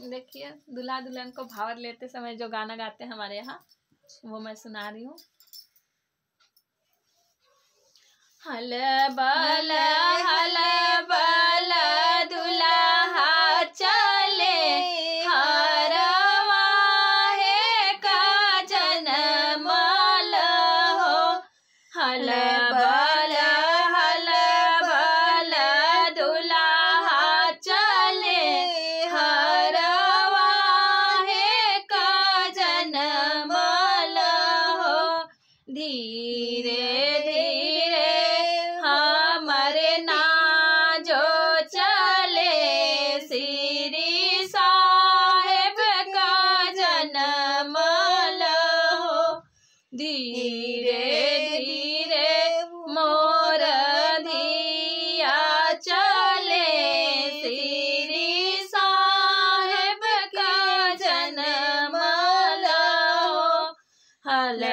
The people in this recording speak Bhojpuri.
देखिए दूल्हा दुल्हन को भावर लेते समय जो गाना गाते हैं हमारे यहाँ, वो मैं सुना रही हूँ। हल बल दुल्हा चले हरवा है का जनमल हो। हल बल दुल्हा चले हरवा है का जनमल हो। धीरे हमारे नाजो चले श्री साहेब का जनमल हो। धीरे धीरे मोर धिया चले श्री साहेब का जनमल हो। हल